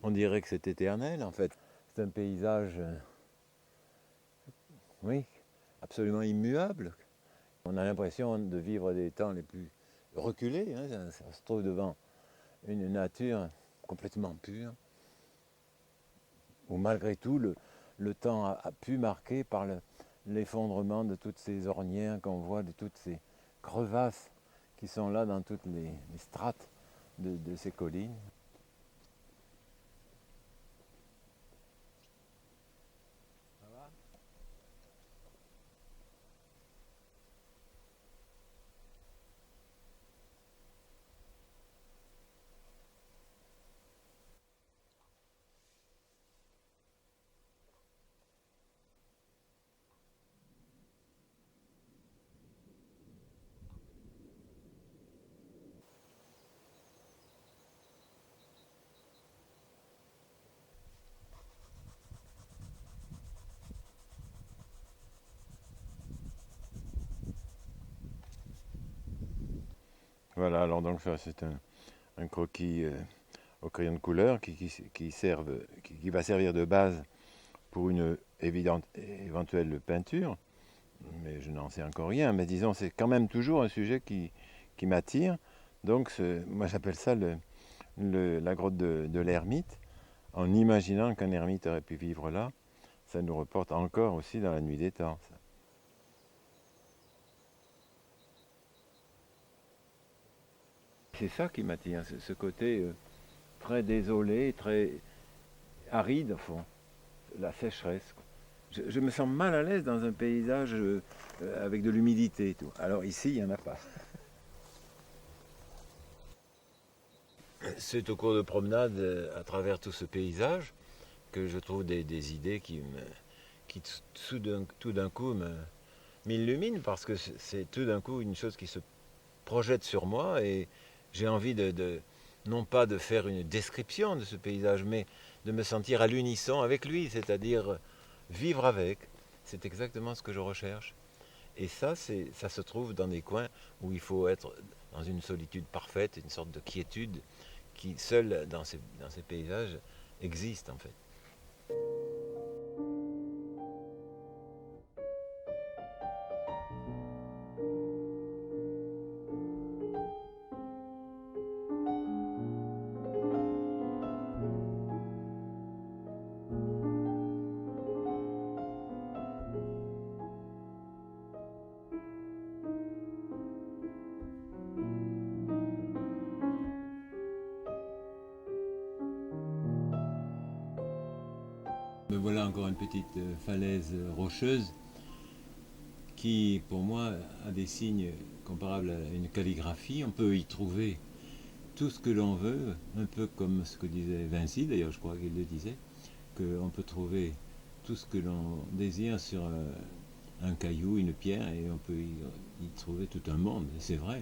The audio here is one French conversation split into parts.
On dirait que c'est éternel en fait. C'est un paysage, oui, absolument immuable. On a l'impression de vivre des temps les plus reculés, hein. Ça se trouve devant une nature complètement pure, où malgré tout le temps a pu marquer par l'effondrement de toutes ces ornières qu'on voit, de toutes ces crevasses qui sont là dans toutes les strates de ces collines. Voilà, alors donc ça c'est un croquis au crayon de couleur qui va servir de base pour une éventuelle peinture, mais je n'en sais encore rien. Mais disons, c'est quand même toujours un sujet qui m'attire. Donc, moi, j'appelle ça la grotte de l'ermite, en imaginant qu'un ermite aurait pu vivre là. Ça nous reporte encore aussi dans la nuit des temps. Ça. C'est ça qui m'attire, ce côté très désolé, très aride, au fond, la sécheresse. Je me sens mal à l'aise dans un paysage avec de l'humidité et tout. Alors ici, il n'y en a pas. C'est au cours de promenade à travers tout ce paysage que je trouve des idées qui tout d'un coup m'illuminent parce que c'est tout d'un coup une chose qui se projette sur moi et j'ai envie non pas de faire une description de ce paysage, mais de me sentir à l'unisson avec lui, c'est-à-dire vivre avec. C'est exactement ce que je recherche. Et ça se trouve dans des coins où il faut être dans une solitude parfaite, une sorte de quiétude qui, seule dans ces paysages, existe en fait. Me voilà encore une petite falaise rocheuse qui, pour moi, a des signes comparables à une calligraphie. On peut y trouver tout ce que l'on veut, un peu comme ce que disait Vinci, d'ailleurs je crois qu'il le disait, qu'on peut trouver tout ce que l'on désire sur un caillou, une pierre, et on peut y trouver tout un monde, et c'est vrai.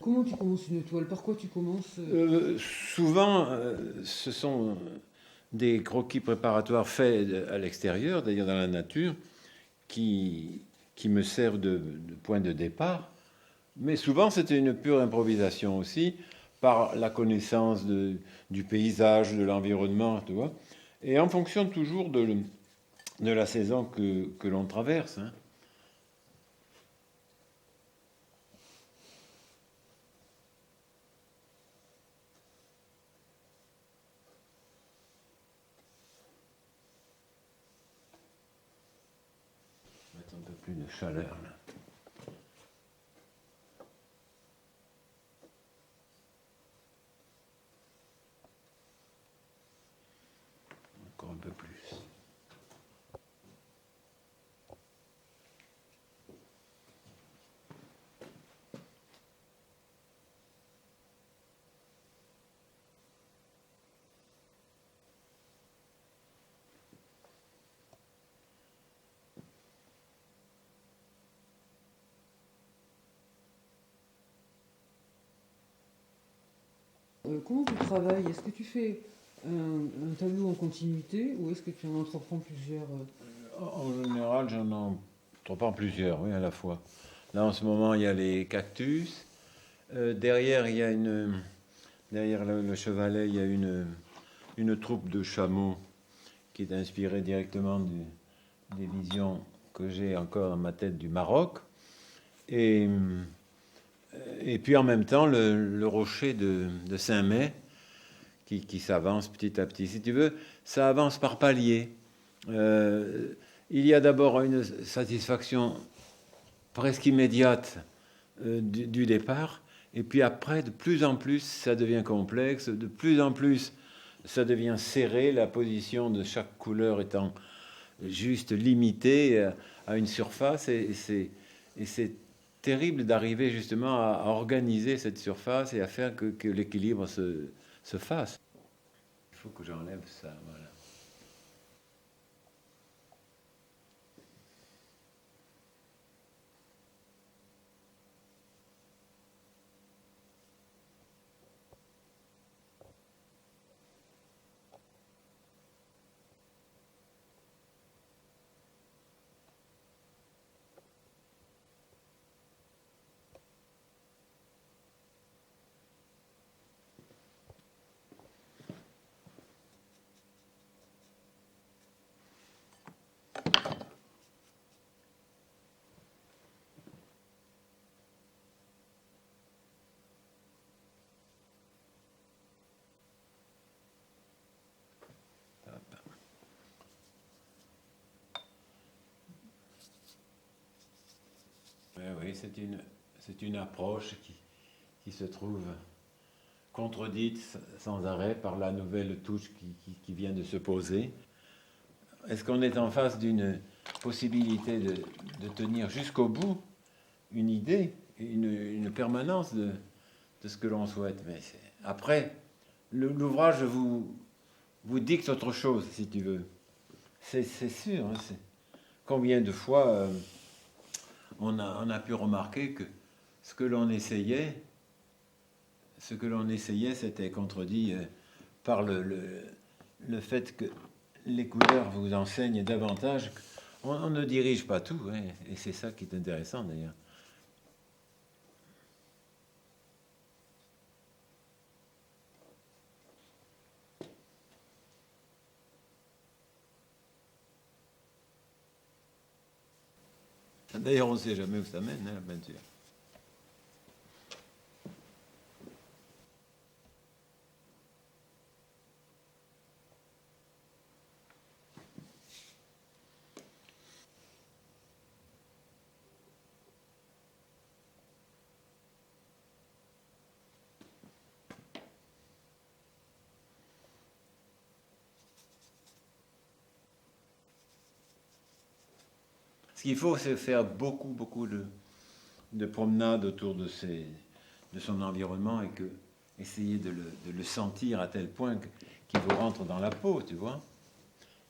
Comment tu commences une toile? Par quoi tu commences? Souvent, ce sont des croquis préparatoires faits à l'extérieur, d'ailleurs dans la nature, qui, qui me servent de point de départ. Mais souvent, c'était une pure improvisation aussi, par la connaissance du paysage, de l'environnement, tu vois. Et en fonction toujours de la saison que l'on traverse, hein. On va mettre un peu plus de chaleur là. Encore un peu plus. Comment tu travailles? Est-ce que tu fais un tableau en continuité ou est-ce que tu en entreprends plusieurs? En général, j'en entreprends plusieurs, oui, à la fois. Là, en ce moment, il y a les cactus. Derrière, il y a derrière le chevalet, il y a une troupe de chameaux qui est inspirée directement des visions que j'ai encore dans ma tête du Maroc. Et, et puis en même temps, le rocher de Saint-Mé qui s'avance petit à petit. Si tu veux, ça avance par paliers. Euh, il y a d'abord une satisfaction presque immédiate du départ, et puis après, de plus en plus, ça devient complexe, de plus en plus, ça devient serré, la position de chaque couleur étant juste limitée à une surface, et c'est terrible d'arriver justement à organiser cette surface et à faire que l'équilibre se fasse. Il faut que j'enlève ça, voilà. Oui, c'est une approche qui se trouve contredite sans arrêt par la nouvelle touche qui vient de se poser. Est-ce qu'on est en face d'une possibilité de tenir jusqu'au bout une idée, une permanence de ce que l'on souhaite? Mais après, l'ouvrage vous dicte autre chose, si tu veux. C'est sûr. Hein, combien de fois on a pu remarquer que ce que l'on essayait, c'était contredit par le fait que les couleurs vous enseignent davantage. On ne dirige pas tout, hein, et c'est ça qui est intéressant d'ailleurs. D'ailleurs, on ne sait jamais où ça mène, hein, la peinture. Ce qu'il faut, c'est faire beaucoup de promenades autour de son environnement et essayer de le sentir à tel point qu'il vous rentre dans la peau, tu vois.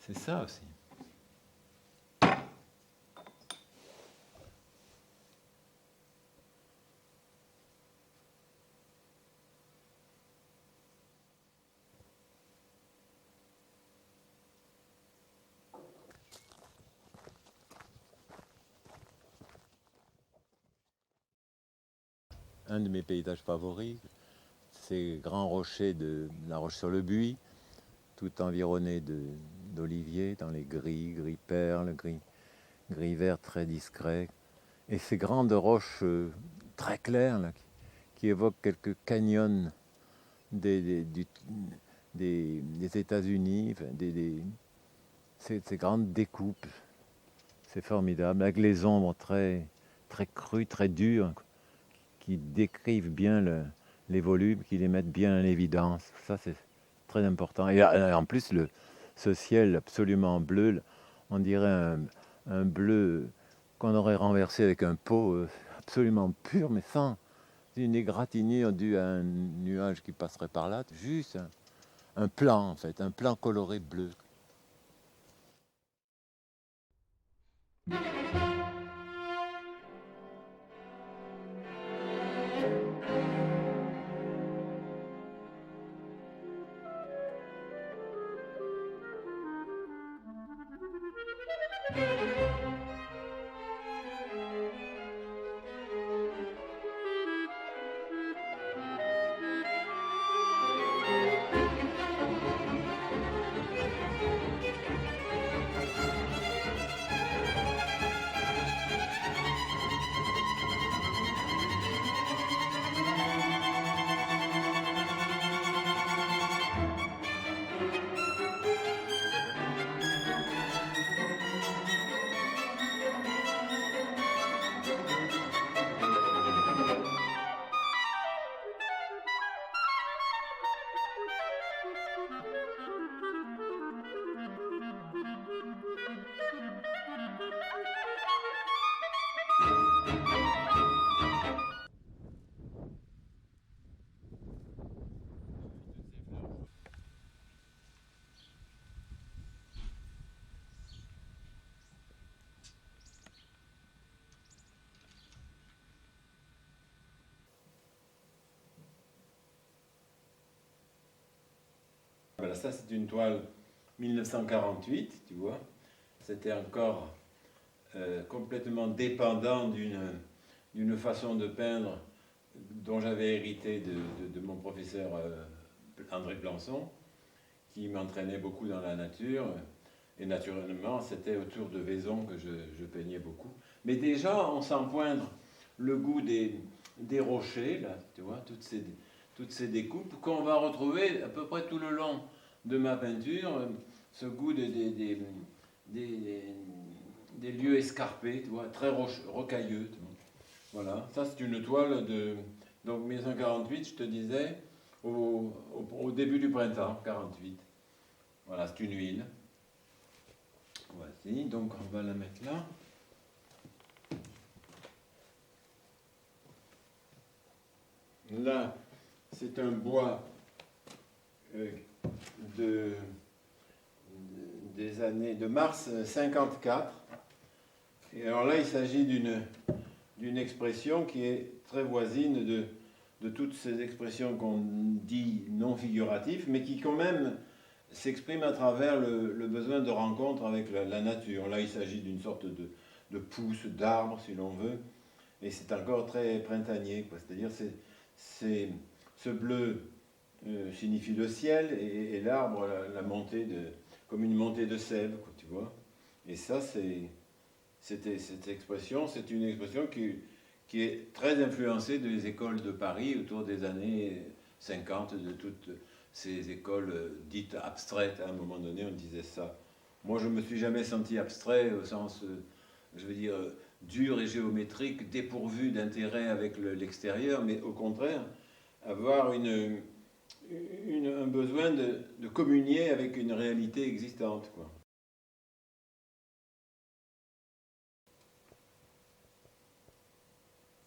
C'est ça aussi. un de mes paysages favoris. Ces grands rochers de la Roche-sur-le-Buis, tout environné d'oliviers, dans les gris perles, gris vert très discret. Et ces grandes roches très claires là, qui évoquent quelques canyons des États-Unis, ces grandes découpes. C'est formidable, avec les ombres très, très crues, très dures, qui décrivent bien les volumes, qui les mettent bien en évidence. Ça, c'est très important. Et en plus, ce ciel absolument bleu, on dirait un bleu qu'on aurait renversé avec un pot absolument pur, mais sans une égratignure due à un nuage qui passerait par là. Juste un plan, en fait, un plan coloré bleu. Voilà, ça c'est une toile 1948, tu vois. C'était encore complètement dépendant d'une façon de peindre dont j'avais hérité de mon professeur André Plançon, qui m'entraînait beaucoup dans la nature. Et naturellement, c'était autour de Vaison que je peignais beaucoup. Mais déjà, on sent poindre le goût des rochers, là, tu vois, toutes ces découpes qu'on va retrouver à peu près tout le long de ma peinture, ce goût des lieux escarpés, tu vois, très rocailleux. Tu vois. Voilà, ça c'est une toile de donc 1948, je te disais, au début du printemps, 48. Voilà, c'est une huile. Voici, donc on va la mettre là. Là, c'est un bois des années de mars 54. Et alors là, il s'agit d'une expression qui est très voisine de toutes ces expressions qu'on dit non figuratives, mais qui quand même s'expriment à travers le besoin de rencontre avec la nature. Là, il s'agit d'une sorte de pousse, d'arbre, si l'on veut, et c'est encore très printanier, quoi. C'est-à-dire, ce bleu signifie le ciel, et l'arbre, la montée comme une montée de sève, quoi, tu vois. Et ça, cette expression, c'est une expression qui est très influencée des écoles de Paris autour des années 50, de toutes ces écoles dites abstraites. À un moment donné, on disait ça. Moi, je ne me suis jamais senti abstrait au sens, je veux dire, dur et géométrique, dépourvu d'intérêt avec l'extérieur, mais au contraire, avoir un besoin de communier avec une réalité existante, quoi.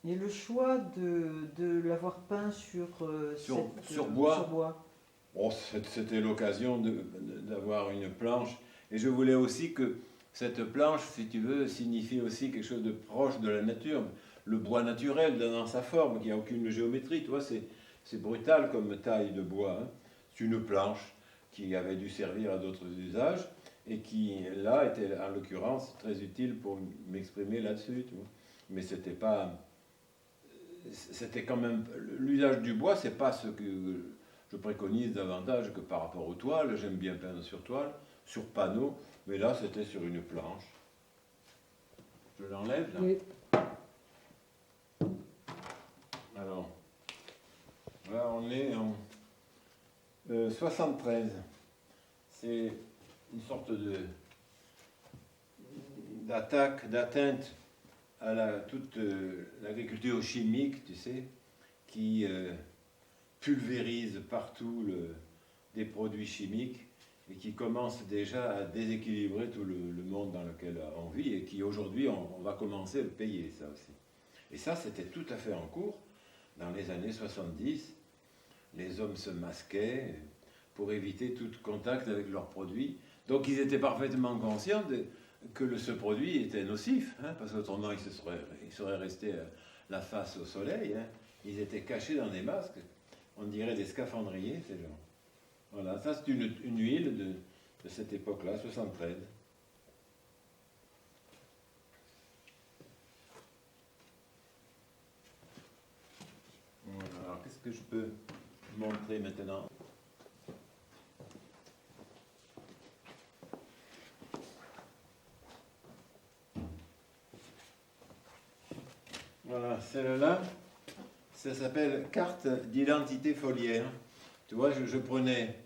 Et le choix de l'avoir peint sur bois. Sur bois. Bon, c'était l'occasion d'avoir une planche. Et je voulais aussi que cette planche, si tu veux, signifie aussi quelque chose de proche de la nature. Le bois naturel dans sa forme, qui n'a aucune géométrie. Tu vois, c'est brutal comme taille de bois. Hein. C'est une planche qui avait dû servir à d'autres usages et qui, là, était en l'occurrence très utile pour m'exprimer là-dessus. Tu vois. Mais c'était pas c'était quand même... L'usage du bois, c'est pas ce que je préconise davantage que par rapport aux toiles. J'aime bien peindre sur toile, sur panneau, mais là, c'était sur une planche. Je l'enlève, là. Oui. Alors, là, on est en 73. C'est une sorte d'attaque, d'atteinte à toute l'agriculture chimique, tu sais, qui pulvérise partout des produits chimiques et qui commence déjà à déséquilibrer tout le monde dans lequel on vit et qui aujourd'hui, on va commencer à le payer, ça aussi. Et ça, c'était tout à fait en cours. Dans les années 70, les hommes se masquaient pour éviter tout contact avec leurs produits. Donc ils étaient parfaitement conscients que ce produit était nocif, hein, parce qu'autrement ils seraient restés la face au soleil. Hein. Ils étaient cachés dans des masques, on dirait des scaphandriers, ces gens. Voilà, ça c'est une huile de cette époque-là, 73. Voilà, alors qu'est-ce que je peux montrer maintenant? Voilà, celle-là, ça s'appelle carte d'identité foliaire. Tu vois, je prenais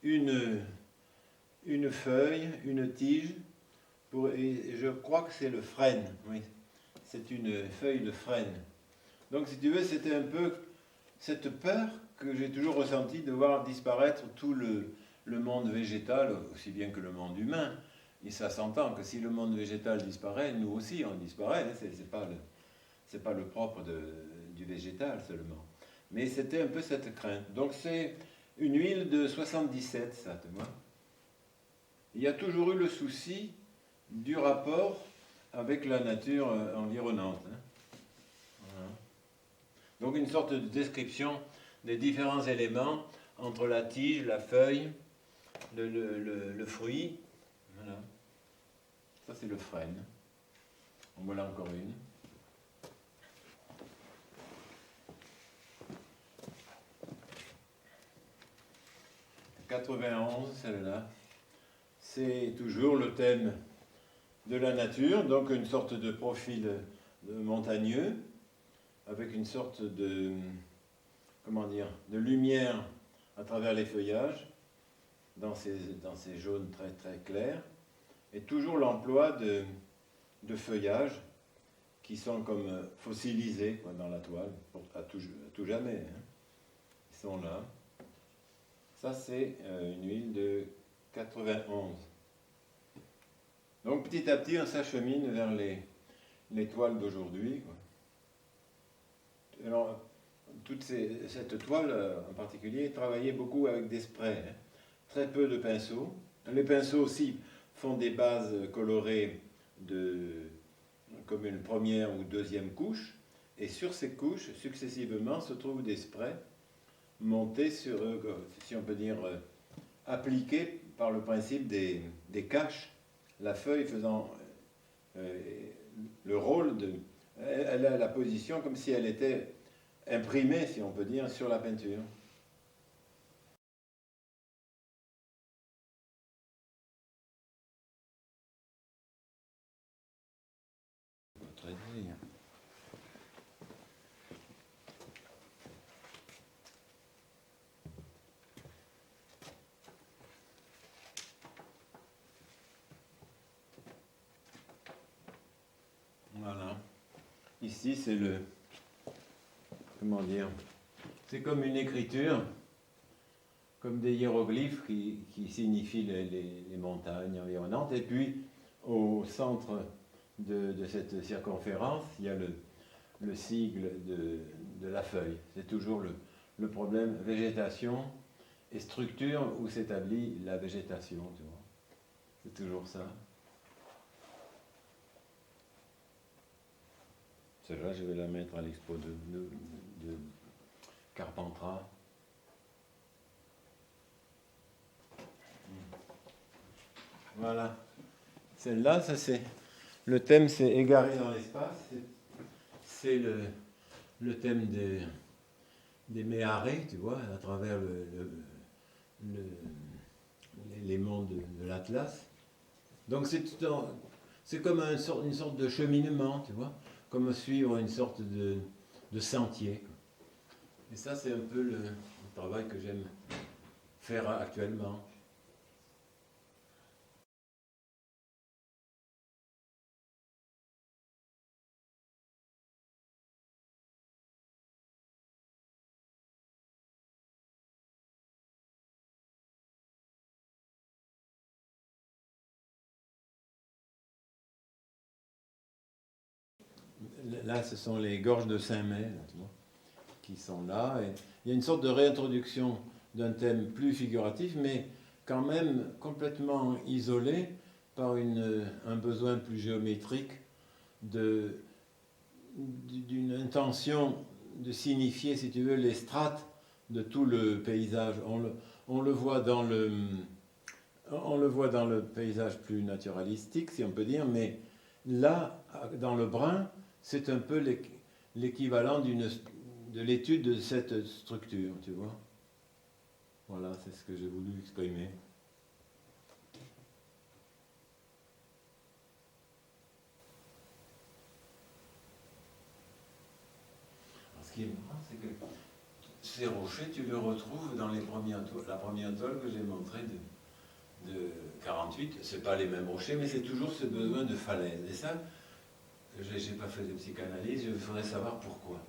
une feuille, une tige, et je crois que c'est le frêne, oui. C'est une feuille de frêne. Donc, si tu veux, c'était un peu cette peur que j'ai toujours ressentie de voir disparaître tout le monde végétal, aussi bien que le monde humain. Et ça s'entend que si le monde végétal disparaît, nous aussi on disparaît. Hein. C'est pas le propre du végétal seulement. Mais c'était un peu cette crainte. Donc c'est une huile de 77, ça, tu vois. Il y a toujours eu le souci du rapport avec la nature environnante. Hein. Voilà. Donc une sorte de description des différents éléments entre la tige, la feuille, le fruit. Voilà. Ça c'est le frêne. En voilà encore une. 91, celle-là, c'est toujours le thème de la nature, donc une sorte de profil montagneux, avec une sorte comment dire, de lumière à travers les feuillages, dans ces jaunes très très clairs, et toujours l'emploi de feuillages qui sont comme fossilisés quoi, dans la toile, à tout jamais. Hein. Ils sont là. Ça, c'est une huile de 91. Donc, petit à petit, on s'achemine vers les toiles d'aujourd'hui. Alors, cette toile, en particulier, travaillait beaucoup avec des sprays. Hein. Très peu de pinceaux. Les pinceaux aussi font des bases colorées comme une première ou deuxième couche. Et sur ces couches, successivement, se trouvent des sprays monté sur, si on peut dire, appliqué par le principe des caches, la feuille faisant le rôle de... Elle a la position comme si elle était imprimée, si on peut dire, sur la peinture. Très bien. Voilà. Ici, c'est comment dire, c'est comme une écriture, comme des hiéroglyphes qui signifient les montagnes environnantes. Et puis, au centre de cette circonférence, il y a le sigle de la feuille. C'est toujours le problème végétation et structure où s'établit la végétation. Tu vois. C'est toujours ça. Celle-là, je vais la mettre à l'expo de Carpentras. Voilà. Celle-là, ça c'est... Le thème, c'est égaré dans l'espace. C'est le thème des méharées, tu vois, à travers les monts de l'Atlas. Donc c'est comme une sorte de cheminement, tu vois, comme suivre une sorte de sentier. Et ça, c'est un peu le travail que j'aime faire actuellement. Là, ce sont les gorges de Saint-Mel, tu vois, qui sont là. Et il y a une sorte de réintroduction d'un thème plus figuratif, mais quand même complètement isolé par un besoin plus géométrique d'une intention de signifier, si tu veux, les strates de tout le paysage. On le voit on le voit dans le paysage plus naturalistique, si on peut dire, mais là, dans le brun, c'est un peu l'équivalent de l'étude de cette structure, tu vois. Voilà, c'est ce que j'ai voulu exprimer. Alors, ce qui est marrant, c'est que ces rochers, tu les retrouves dans la première toile que j'ai montrée de 48. Ce n'est pas les mêmes rochers, mais c'est toujours ce besoin de falaise. Et ça, je n'ai pas fait de psychanalyse, je voudrais savoir pourquoi.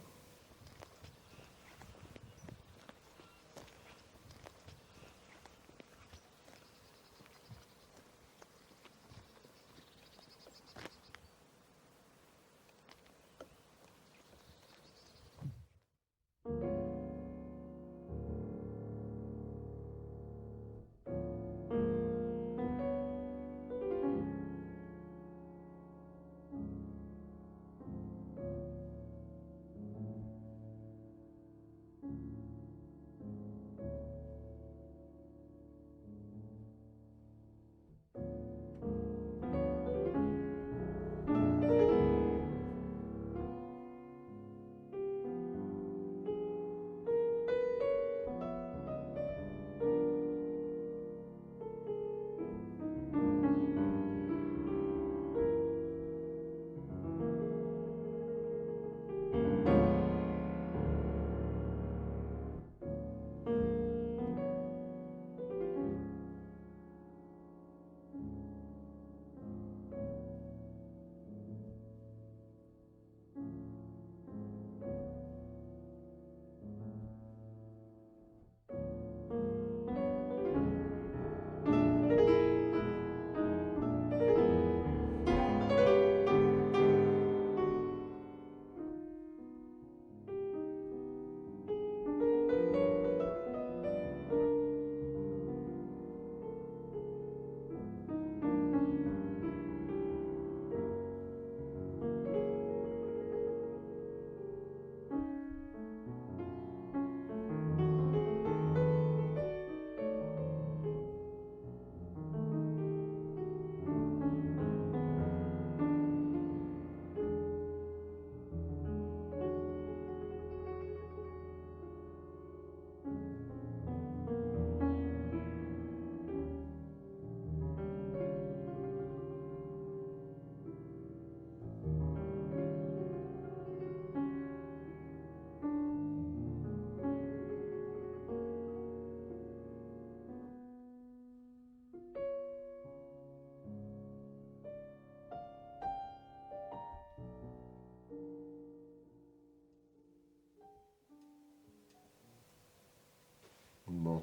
Bon,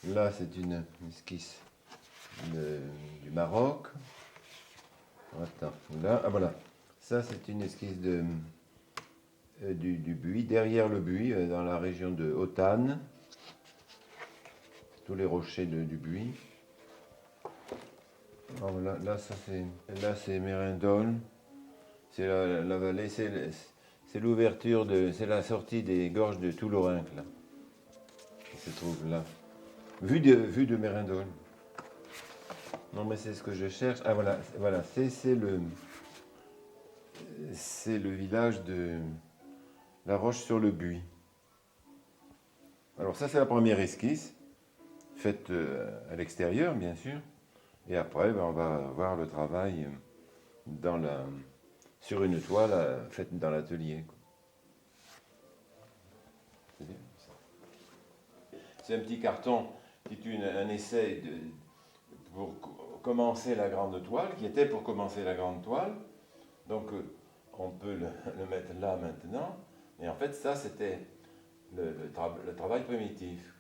là c'est une esquisse du Maroc. Attends, là, ah voilà. Ça c'est une esquisse du Buis, derrière le Buis, dans la région de Hautane. Tous les rochers du Buis. Alors là c'est Mérindol. C'est la vallée, c'est l'ouverture c'est la sortie des gorges de Toulourenc là, qui se trouve là. Vue de Mérindol. Non mais c'est ce que je cherche. Ah voilà, c'est le village la roche sur le buis. Alors ça, c'est la première esquisse, faite à l'extérieur, bien sûr. Et après, on va voir le travail sur une toile faite dans l'atelier. C'est un petit carton qui est un essai pour commencer la grande toile, qui était pour commencer la grande toile. Donc on peut le mettre là maintenant. Et en fait, ça, c'était le travail primitif.